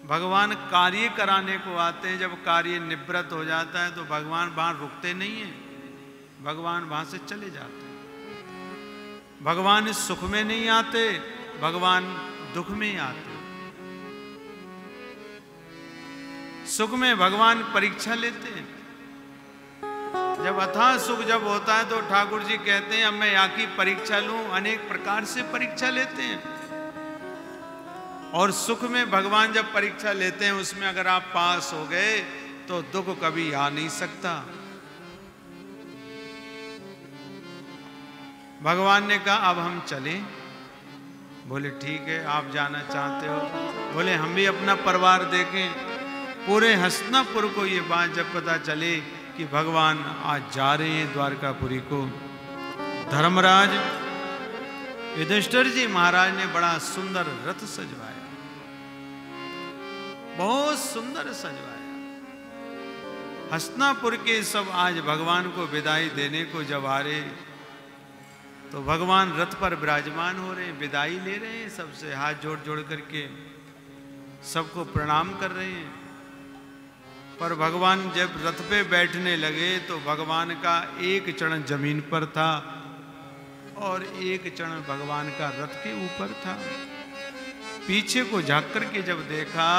भगवान कार्य कराने को आते हैं, जब कार्य निवृत्त हो जाता है तो भगवान वहां रुकते नहीं हैं, भगवान वहां से चले जाते हैं। भगवान इस सुख में नहीं आते, भगवान दुख में आते। सुख में भगवान परीक्षा लेते हैं। जब अथाह सुख जब होता है तो ठाकुर जी कहते हैं अब मैं यहाँ की परीक्षा लूं, अनेक प्रकार से परीक्षा लेते हैं। और सुख में भगवान जब परीक्षा लेते हैं, उसमें अगर आप पास हो गए तो दुख कभी आ नहीं सकता। भगवान ने कहा अब हम चलें। बोले ठीक है, आप जाना चाहते हो। बोले हम भी अपना परिवार देखें। पूरे हस्तिनापुर को ये बात जब पता चले कि भगवान आज जा रहे हैं द्वारकापुरी को, धर्मराज युधिष्ठिर जी महाराज ने बड़ा सुंदर रथ सजवाया, बहुत सुंदर सजवाया। हस्तिनापुर के सब आज भगवान को विदाई देने को जब आ रहे तो भगवान रथ पर विराजमान हो रहे हैं, विदाई ले रहे हैं, सबसे हाथ जोड़ जोड़ करके सबको प्रणाम कर रहे हैं। पर भगवान जब रथ पे बैठने लगे तो भगवान का एक चरण जमीन पर था और एक चरण भगवान का रथ के ऊपर था। पीछे को झांक करके जब देखा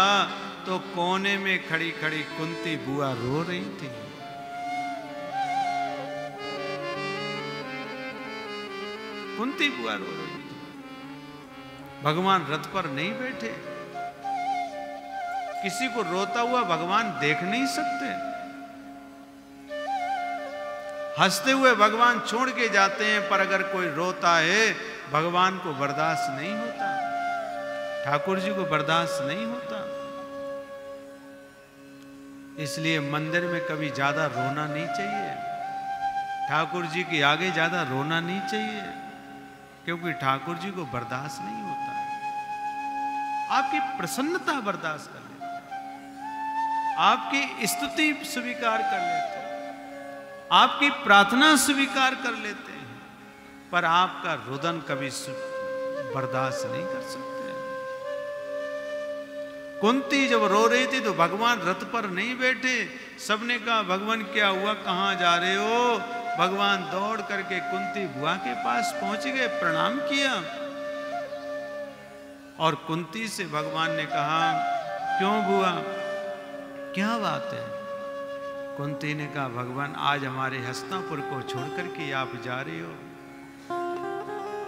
तो कोने में खड़ी खड़ी कुंती बुआ रो रही थी। कुंती बुआ रो रही थी। भगवान रथ पर नहीं बैठे। किसी को रोता हुआ भगवान देख नहीं सकते। हंसते हुए भगवान छोड़ के जाते हैं, पर अगर कोई रोता है भगवान को बर्दाश्त नहीं होता, ठाकुर जी को बर्दाश्त नहीं होता। इसलिए मंदिर में कभी ज्यादा रोना नहीं चाहिए, ठाकुर जी के आगे ज्यादा रोना नहीं चाहिए, क्योंकि ठाकुर जी को बर्दाश्त नहीं होता है। आपकी प्रसन्नता बर्दाश्त कर लेते, आपकी स्तुति स्वीकार कर लेते हैं, आपकी प्रार्थना स्वीकार कर लेते हैं, पर आपका रुदन कभी बर्दाश्त नहीं कर सकते। कुंती जब रो रही थी तो भगवान रथ पर नहीं बैठे। सबने कहा भगवान क्या हुआ, कहां जा रहे हो? भगवान दौड़ करके कुंती बुआ के पास पहुंच गए, प्रणाम किया। और कुंती से भगवान ने कहा क्यों बुआ, क्या बात है? कुंती ने कहा भगवान आज हमारे हस्तिनापुर को छोड़ करके आप जा रहे हो,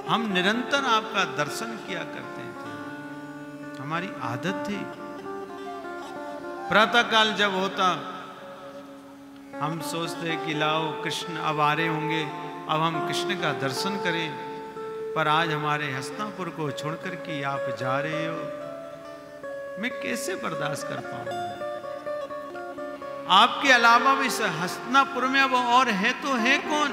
हम निरंतर आपका दर्शन किया करते थे, हमारी आदत थी। प्रातः काल जब होता हम सोचते कि लाओ कृष्ण अब आ रहे होंगे, अब हम कृष्ण का दर्शन करें, पर आज हमारे हस्तिनापुर को छोड़ करके आप जा रहे हो, मैं कैसे बर्दाश्त कर पाऊंगा? आपके अलावा भी इस हस्तिनापुर में अब और है तो है कौन?